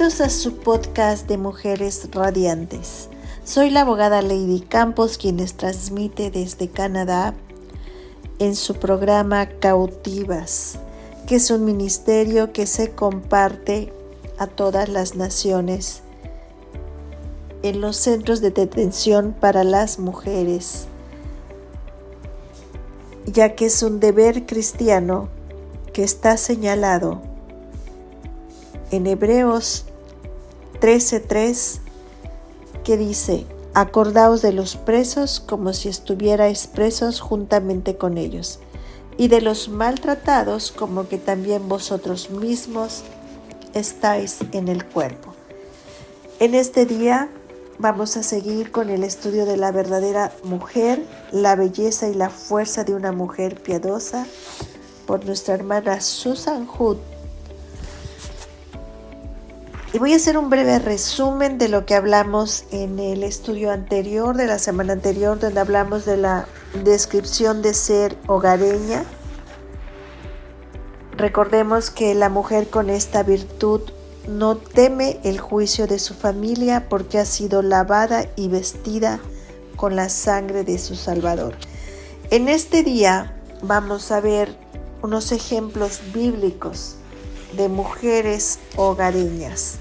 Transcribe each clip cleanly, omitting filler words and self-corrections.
Bienvenidos a su podcast de Mujeres Radiantes. Soy la abogada Lady Campos, quien les transmite desde Canadá en su programa Cautivas, que es un ministerio que se comparte a todas las naciones en los centros de detención para las mujeres, ya que es un deber cristiano que está señalado en Hebreos 13:3, que dice: acordaos de los presos como si estuvierais presos juntamente con ellos, y de los maltratados como que también vosotros mismos estáis en el cuerpo. En este día vamos a seguir con el estudio de la verdadera mujer, la belleza y la fuerza de una mujer piadosa, por nuestra hermana Susan Hood. Y voy a hacer un breve resumen de lo que hablamos en el estudio anterior, de la semana anterior, donde hablamos de la descripción de ser hogareña. Recordemos que la mujer con esta virtud no teme el juicio de su familia porque ha sido lavada y vestida con la sangre de su Salvador. En este día vamos a ver unos ejemplos bíblicos de mujeres hogareñas.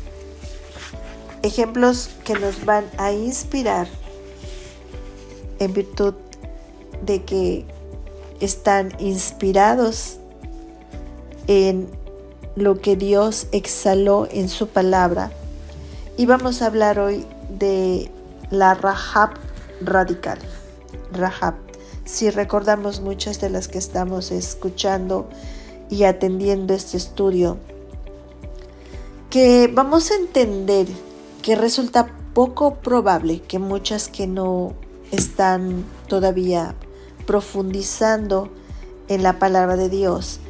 Ejemplos que nos van a inspirar en virtud de que están inspirados en lo que Dios exhaló en su palabra. Y vamos a hablar hoy de la Rahab radical. Rahab, si recordamos muchas de las que estamos escuchando y atendiendo este estudio, que vamos a entender que resulta poco probable que muchas que no están todavía profundizando en la palabra de Dios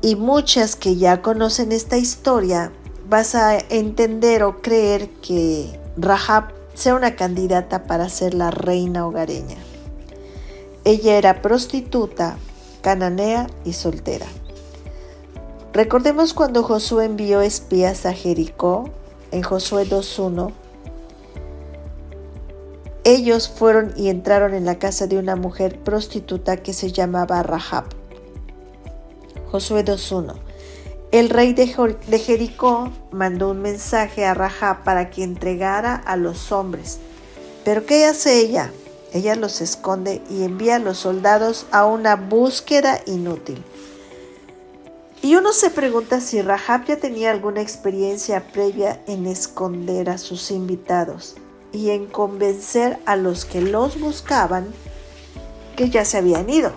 y muchas que ya conocen esta historia, vas a entender o creer que Rahab sea una candidata para ser la reina hogareña. Ella era prostituta, cananea y soltera. Recordemos cuando Josué envió espías a Jericó, en Josué 2:1. Ellos fueron y entraron en la casa de una mujer prostituta que se llamaba Rahab. Josué 2:1. El rey de Jericó mandó un mensaje a Rahab para que entregara a los hombres. ¿Pero qué hace ella? Ella los esconde y envía a los soldados a una búsqueda inútil. Y uno se pregunta si Rahab ya tenía alguna experiencia previa en esconder a sus invitados y en convencer a los que los buscaban que ya se habían ido.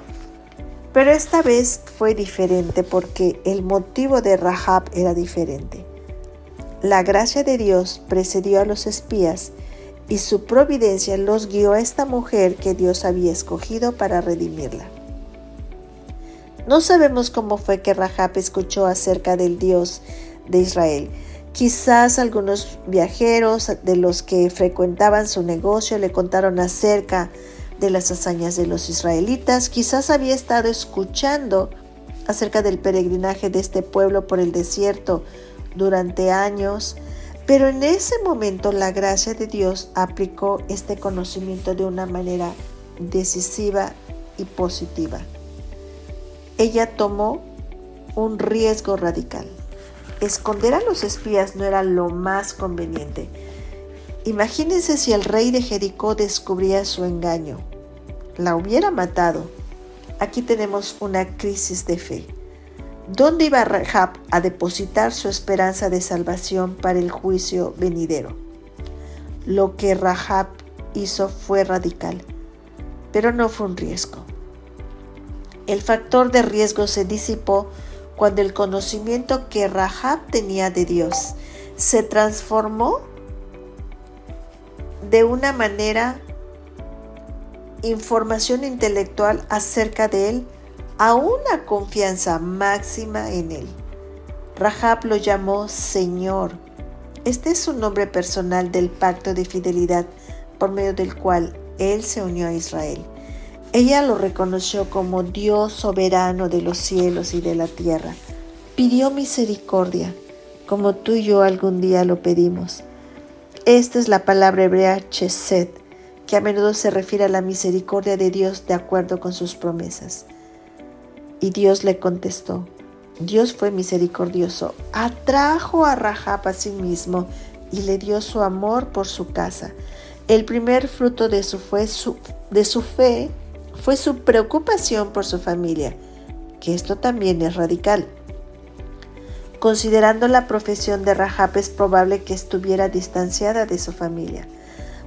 Pero esta vez fue diferente porque el motivo de Rahab era diferente. La gracia de Dios precedió a los espías y su providencia los guió a esta mujer que Dios había escogido para redimirla. No sabemos cómo fue que Rahab escuchó acerca del Dios de Israel. Quizás algunos viajeros de los que frecuentaban su negocio le contaron acerca de las hazañas de los israelitas. Quizás había estado escuchando acerca del peregrinaje de este pueblo por el desierto durante años, pero en ese momento la gracia de Dios aplicó este conocimiento de una manera decisiva y positiva. Ella tomó un riesgo radical. Esconder a los espías no era lo más conveniente. Imagínense si el rey de Jericó descubría su engaño. La hubiera matado. Aquí tenemos una crisis de fe. ¿Dónde iba Rahab a depositar su esperanza de salvación para el juicio venidero? Lo que Rahab hizo fue radical, pero no fue un riesgo. El factor de riesgo se disipó cuando el conocimiento que Rahab tenía de Dios se transformó de una manera información intelectual acerca de él a una confianza máxima en él. Rahab lo llamó Señor. Este es un nombre personal del pacto de fidelidad por medio del cual él se unió a Israel. Ella lo reconoció como Dios soberano de los cielos y de la tierra. Pidió misericordia, como tú y yo algún día lo pedimos. Esta es la palabra hebrea chesed, que a menudo se refiere a la misericordia de Dios de acuerdo con sus promesas. Y Dios le contestó. Dios fue misericordioso, atrajo a Rahab a sí mismo y le dio su amor por su casa. El primer fruto de su fe fue su preocupación por su familia, que esto también es radical. Considerando la profesión de Rahab, es probable que estuviera distanciada de su familia.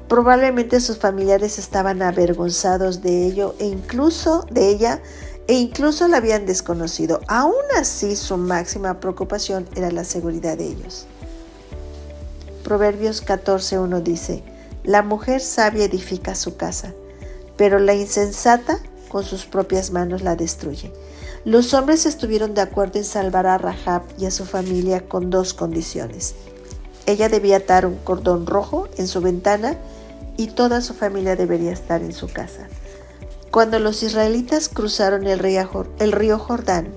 Probablemente sus familiares estaban avergonzados de ella e incluso la habían desconocido. Aún así, su máxima preocupación era la seguridad de ellos. Proverbios 14:1 dice: la mujer sabia edifica su casa, pero la insensata con sus propias manos la destruye. Los hombres estuvieron de acuerdo en salvar a Rahab y a su familia con dos condiciones. Ella debía atar un cordón rojo en su ventana y toda su familia debería estar en su casa. Cuando los israelitas cruzaron el río Jordán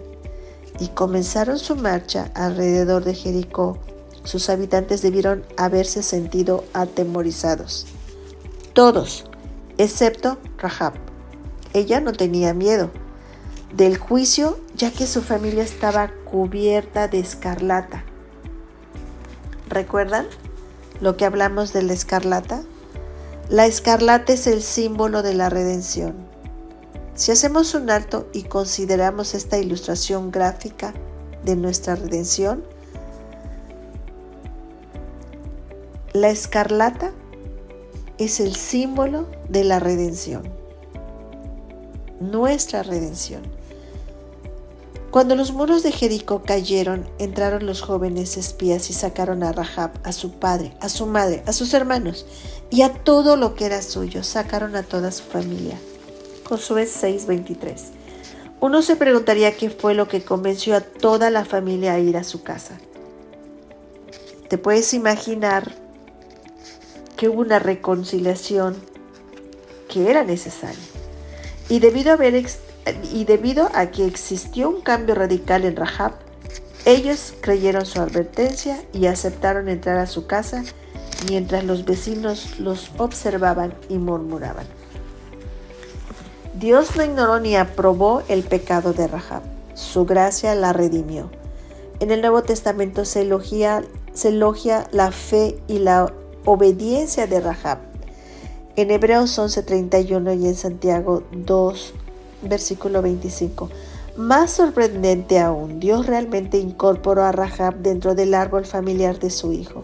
y comenzaron su marcha alrededor de Jericó, sus habitantes debieron haberse sentido atemorizados. Todos, excepto Rahab. Ella no tenía miedo del juicio, ya que su familia estaba cubierta de escarlata. ¿Recuerdan lo que hablamos de la escarlata? La escarlata es el símbolo de la redención. Si hacemos un alto y consideramos esta ilustración gráfica de nuestra redención, la escarlata es el símbolo de la redención, nuestra redención. Cuando los muros de Jericó cayeron, entraron los jóvenes espías y sacaron a Rahab, a su padre, a su madre, a sus hermanos y a todo lo que era suyo. Sacaron a toda su familia. Josué 6:23. Uno se preguntaría qué fue lo que convenció a toda la familia a ir a su casa. ¿Te puedes imaginar que hubo una reconciliación que era necesaria? Y debido a que existió un cambio radical en Rahab, ellos creyeron su advertencia y aceptaron entrar a su casa mientras los vecinos los observaban y murmuraban. Dios no ignoró ni aprobó el pecado de Rahab. Su gracia la redimió. En el Nuevo Testamento se elogia la fe y la obediencia de Rahab. En Hebreos 11:31 y en Santiago 2, versículo 25. Más sorprendente aún, Dios realmente incorporó a Rahab dentro del árbol familiar de su hijo.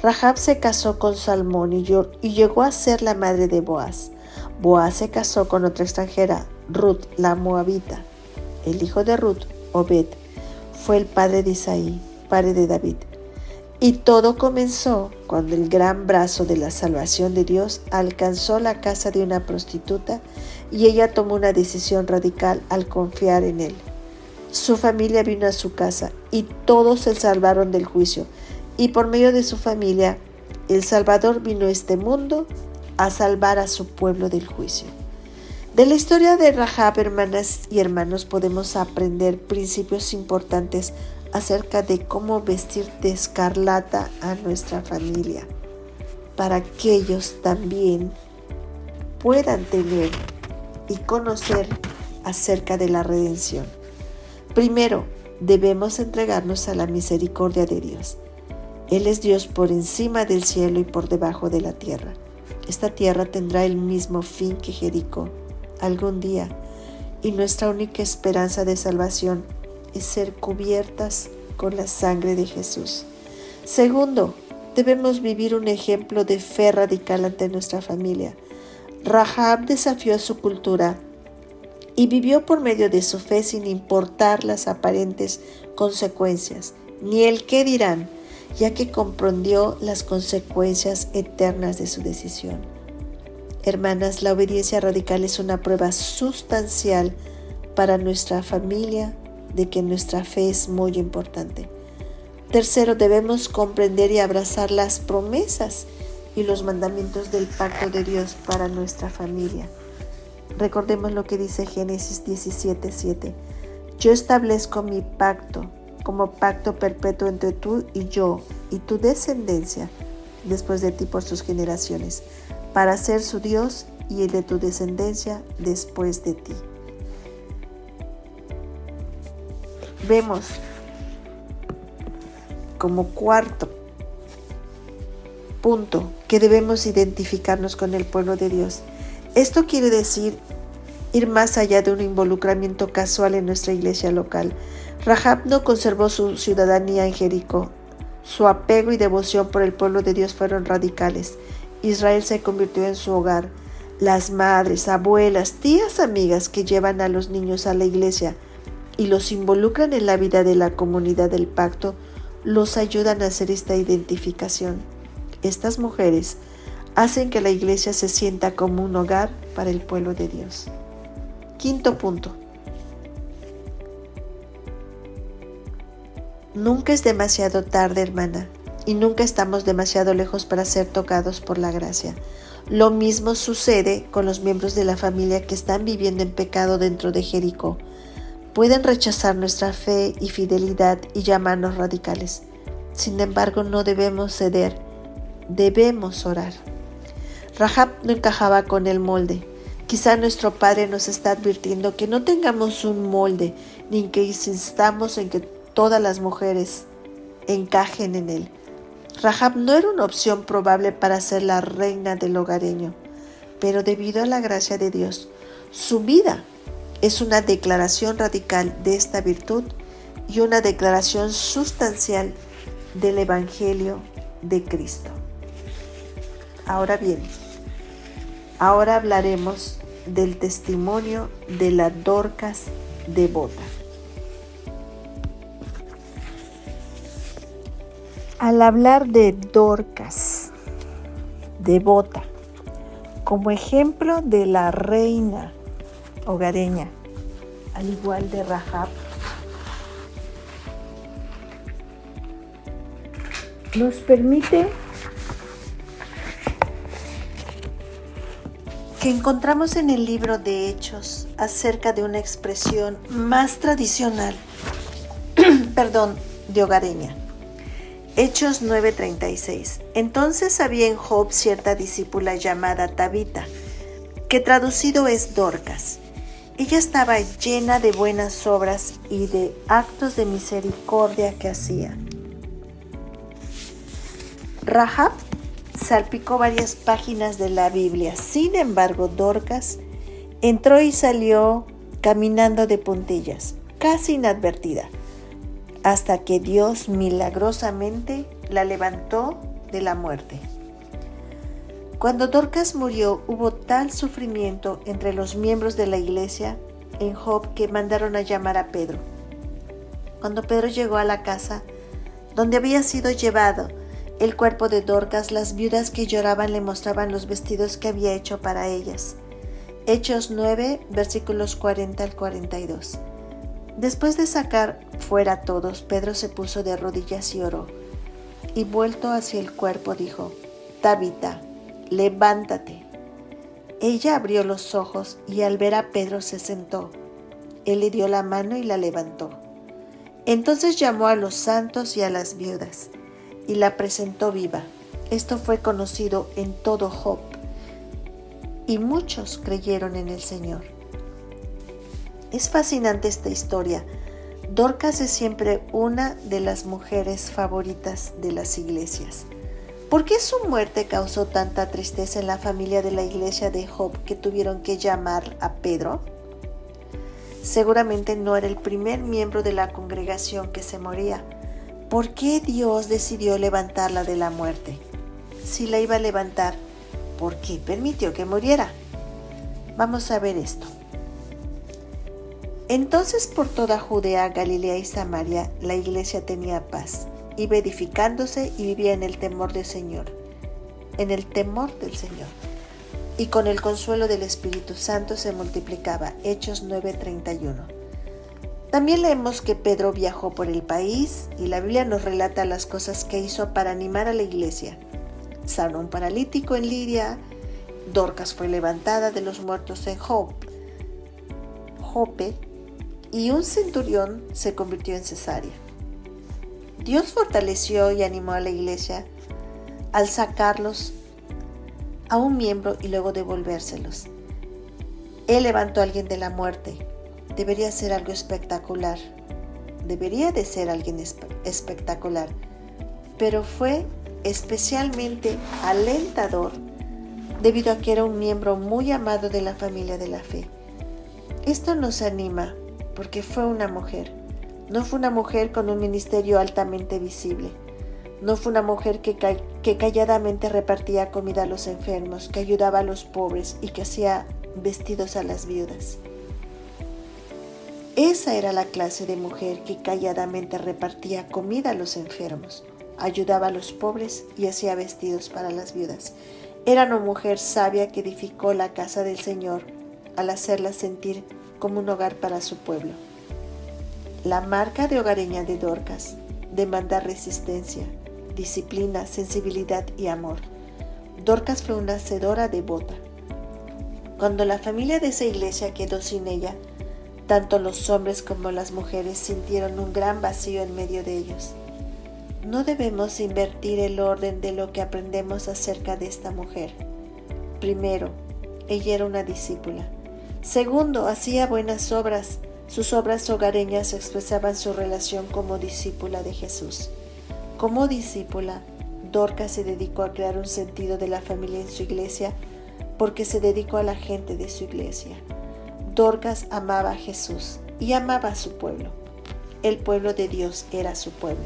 Rahab se casó con Salmón y llegó a ser la madre de Boaz. Boaz se casó con otra extranjera, Ruth, la moabita. El hijo de Ruth, Obed, fue el padre de Isaí, padre de David. Y todo comenzó cuando el gran brazo de la salvación de Dios alcanzó la casa de una prostituta y ella tomó una decisión radical al confiar en él. Su familia vino a su casa y todos se salvaron del juicio. Y por medio de su familia, el Salvador vino a este mundo a salvar a su pueblo del juicio. De la historia de Rahab, hermanas y hermanos, podemos aprender principios importantes acerca de cómo vestir de escarlata a nuestra familia, para que ellos también puedan tener y conocer acerca de la redención. Primero, debemos entregarnos a la misericordia de Dios. Él es Dios por encima del cielo y por debajo de la tierra. Esta tierra tendrá el mismo fin que Jericó algún día, y nuestra única esperanza de salvación es ser cubiertas con la sangre de Jesús. Segundo, debemos vivir un ejemplo de fe radical ante nuestra familia. Rahab desafió su cultura y vivió por medio de su fe sin importar las aparentes consecuencias, ni el qué dirán, ya que comprendió las consecuencias eternas de su decisión. Hermanas, la obediencia radical es una prueba sustancial para nuestra familia de que nuestra fe es muy importante. Tercero, debemos comprender y abrazar las promesas y los mandamientos del pacto de Dios para nuestra familia. Recordemos lo que dice Génesis 17:7. Yo establezco mi pacto como pacto perpetuo entre tú y yo y tu descendencia después de ti por sus generaciones, para ser su Dios y el de tu descendencia después de ti. Vemos como cuarto punto que debemos identificarnos con el pueblo de Dios. Esto quiere decir ir más allá de un involucramiento casual en nuestra iglesia local. Rahab no conservó su ciudadanía en Jericó. Su apego y devoción por el pueblo de Dios fueron radicales. Israel se convirtió en su hogar. Las madres, abuelas, tías, amigas que llevan a los niños a la iglesia y los involucran en la vida de la comunidad del pacto, los ayudan a hacer esta identificación. Estas mujeres hacen que la iglesia se sienta como un hogar para el pueblo de Dios. Quinto punto. Nunca es demasiado tarde, hermana, y nunca estamos demasiado lejos para ser tocados por la gracia. Lo mismo sucede con los miembros de la familia que están viviendo en pecado dentro de Jericó. Pueden rechazar nuestra fe y fidelidad y llamarnos radicales. Sin embargo, no debemos ceder, debemos orar. Rahab no encajaba con el molde. Quizá nuestro Padre nos está advirtiendo que no tengamos un molde, ni que insistamos en que todas las mujeres encajen en él. Rahab no era una opción probable para ser la reina del hogareño, pero debido a la gracia de Dios, su vida es una declaración radical de esta virtud y una declaración sustancial del Evangelio de Cristo. Ahora bien, ahora hablaremos del testimonio de la Dorcas devota. Al hablar de Dorcas devota como ejemplo de la reina hogareña, al igual de Rahab, nos permite que encontramos en el libro de Hechos acerca de una expresión más tradicional, de hogareña. Hechos 9:36. Entonces había en Job cierta discípula llamada Tabita, que traducido es Dorcas. Ella estaba llena de buenas obras y de actos de misericordia que hacía. Rahab salpicó varias páginas de la Biblia. Sin embargo, Dorcas entró y salió caminando de puntillas, casi inadvertida, hasta que Dios milagrosamente la levantó de la muerte. Cuando Dorcas murió, hubo tal sufrimiento entre los miembros de la iglesia en Job que mandaron a llamar a Pedro. Cuando Pedro llegó a la casa donde había sido llevado el cuerpo de Dorcas, las viudas que lloraban le mostraban los vestidos que había hecho para ellas. Hechos 9, versículos 40 al 42. Después de sacar fuera a todos, Pedro se puso de rodillas y oró. Y vuelto hacia el cuerpo dijo: Tabita, levántate. Ella abrió los ojos y al ver a Pedro se sentó. Él le dio la mano y la levantó. Entonces llamó a los santos y a las viudas y la presentó viva. Esto fue conocido en todo Job y muchos creyeron en el Señor. Es fascinante esta historia. Dorcas es siempre una de las mujeres favoritas de las iglesias. ¿Por qué su muerte causó tanta tristeza en la familia de la iglesia de Job que tuvieron que llamar a Pedro? Seguramente no era el primer miembro de la congregación que se moría. ¿Por qué Dios decidió levantarla de la muerte? Si la iba a levantar, ¿por qué permitió que muriera? Vamos a ver esto. Entonces por toda Judea, Galilea y Samaria la iglesia tenía paz, iba edificándose y vivía en el temor del Señor, y con el consuelo del Espíritu Santo se multiplicaba. Hechos 9:31. También leemos que Pedro viajó por el país y la Biblia nos relata las cosas que hizo para animar a la iglesia. Sanó a un paralítico en Lidia, Dorcas fue levantada de los muertos en Jope, y un centurión se convirtió en Cesarea. Dios fortaleció y animó a la iglesia al sacarlos a un miembro y luego devolvérselos. Él levantó a alguien de la muerte. Debería ser algo espectacular. Debería de ser alguien espectacular. Pero fue especialmente alentador debido a que era un miembro muy amado de la familia de la fe. Esto nos anima porque fue una mujer. No fue una mujer con un ministerio altamente visible. No fue una mujer que calladamente repartía comida a los enfermos, que ayudaba a los pobres y que hacía vestidos a las viudas. Esa era la clase de mujer que calladamente repartía comida a los enfermos, ayudaba a los pobres y hacía vestidos para las viudas. Era una mujer sabia que edificó la casa del Señor al hacerla sentir como un hogar para su pueblo. La marca de hogareña de Dorcas demanda resistencia, disciplina, sensibilidad y amor. Dorcas fue una hacedora devota. Cuando la familia de esa iglesia quedó sin ella, tanto los hombres como las mujeres sintieron un gran vacío en medio de ellos. No debemos invertir el orden de lo que aprendemos acerca de esta mujer. Primero, ella era una discípula. Segundo, hacía buenas obras. Sus obras hogareñas expresaban su relación como discípula de Jesús. Como discípula, Dorcas se dedicó a crear un sentido de la familia en su iglesia porque se dedicó a la gente de su iglesia. Dorcas amaba a Jesús y amaba a su pueblo. El pueblo de Dios era su pueblo.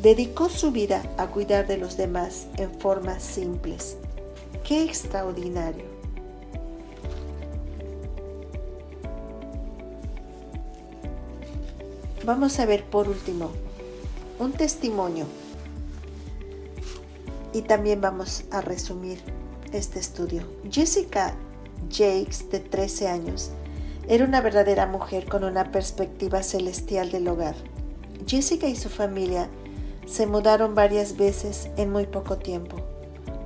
Dedicó su vida a cuidar de los demás en formas simples. ¡Qué extraordinario! Vamos a ver por último un testimonio y también vamos a resumir este estudio. Jessica Jakes, de 13 años, era una verdadera mujer con una perspectiva celestial del hogar. Jessica y su familia se mudaron varias veces en muy poco tiempo.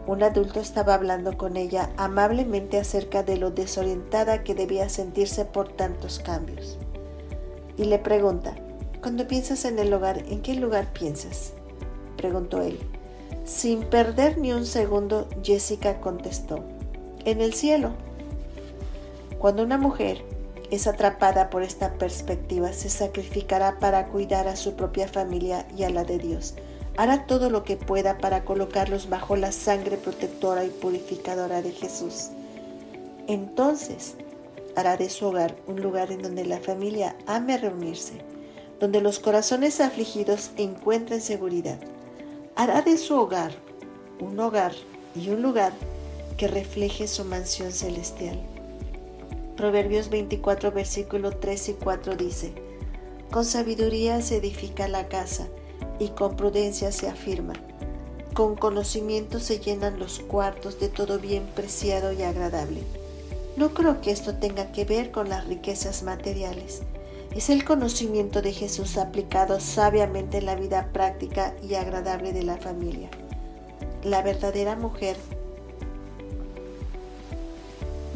Un adulto estaba hablando con ella amablemente acerca de lo desorientada que debía sentirse por tantos cambios. Y le pregunta: «Cuando piensas en el hogar, ¿en qué lugar piensas?», preguntó él. Sin perder ni un segundo, Jessica contestó: «En el cielo». Cuando una mujer es atrapada por esta perspectiva, se sacrificará para cuidar a su propia familia y a la de Dios. Hará todo lo que pueda para colocarlos bajo la sangre protectora y purificadora de Jesús. Entonces, hará de su hogar un lugar en donde la familia ame reunirse, donde los corazones afligidos encuentren seguridad. Hará de su hogar y un lugar que refleje su mansión celestial. Proverbios 24, versículo 3 y 4 dice: «Con sabiduría se edifica la casa y con prudencia se afirma. Con conocimiento se llenan los cuartos de todo bien preciado y agradable». No creo que esto tenga que ver con las riquezas materiales. Es el conocimiento de Jesús aplicado sabiamente en la vida práctica y agradable de la familia. La verdadera mujer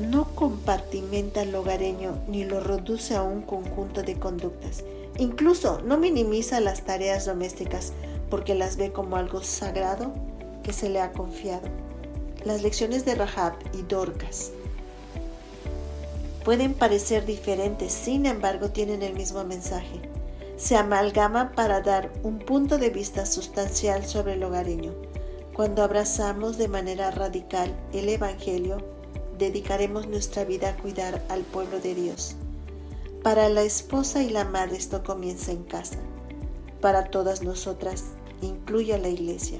no compartimenta el hogareño ni lo reduce a un conjunto de conductas. Incluso no minimiza las tareas domésticas porque las ve como algo sagrado que se le ha confiado. Las lecciones de Rahab y Dorcas pueden parecer diferentes, sin embargo tienen el mismo mensaje. Se amalgaman para dar un punto de vista sustancial sobre el hogareño. Cuando abrazamos de manera radical el Evangelio, dedicaremos nuestra vida a cuidar al pueblo de Dios. Para la esposa y la madre esto comienza en casa. Para todas nosotras, incluye a la iglesia.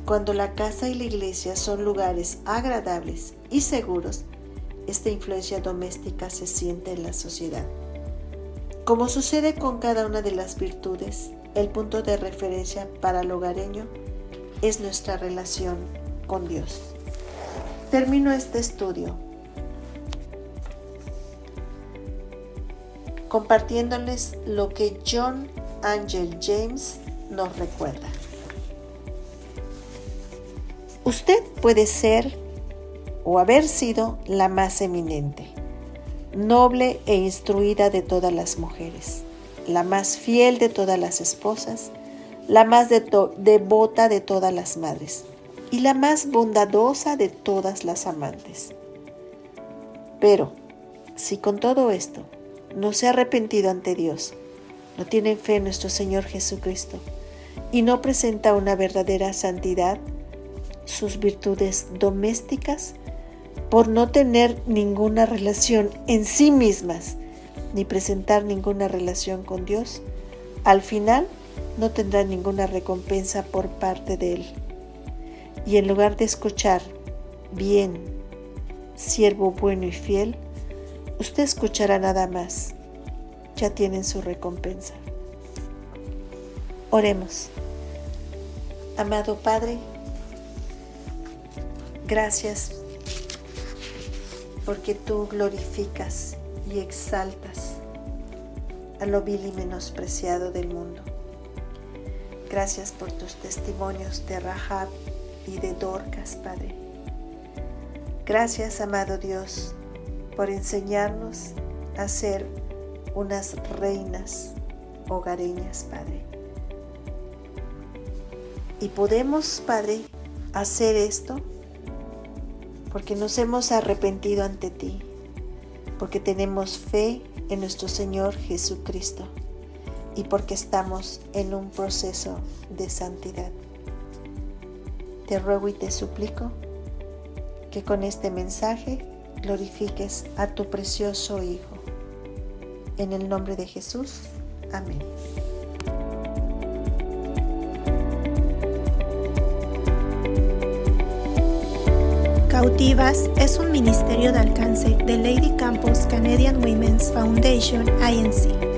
Cuando la casa y la iglesia son lugares agradables y seguros, esta influencia doméstica se siente en la sociedad. Como sucede con cada una de las virtudes, el punto de referencia para el hogareño es nuestra relación con Dios. Termino este estudio compartiéndoles lo que John Angel James nos recuerda. Usted puede ser o haber sido la más eminente, noble e instruida de todas las mujeres, la más fiel de todas las esposas, la más devota de todas las madres y la más bondadosa de todas las amantes. Pero, si con todo esto no se ha arrepentido ante Dios, no tiene fe en nuestro Señor Jesucristo y no presenta una verdadera santidad, sus virtudes domésticas, por no tener ninguna relación en sí mismas, ni presentar ninguna relación con Dios, al final no tendrá ninguna recompensa por parte de Él. Y en lugar de escuchar, bien, siervo bueno y fiel, usted escuchará nada más. Ya tienen su recompensa. Oremos. Amado Padre, gracias porque tú glorificas y exaltas a lo vil y menospreciado del mundo. Gracias por tus testimonios de Rahab y de Dorcas, Padre. Gracias, amado Dios, por enseñarnos a ser unas reinas hogareñas, Padre. Y podemos, Padre, hacer esto porque nos hemos arrepentido ante ti, porque tenemos fe en nuestro Señor Jesucristo y porque estamos en un proceso de santidad. Te ruego y te suplico que con este mensaje glorifiques a tu precioso Hijo. En el nombre de Jesús. Amén. Cautivas es un ministerio de alcance de Lady Campos Canadian Women's Foundation, Inc.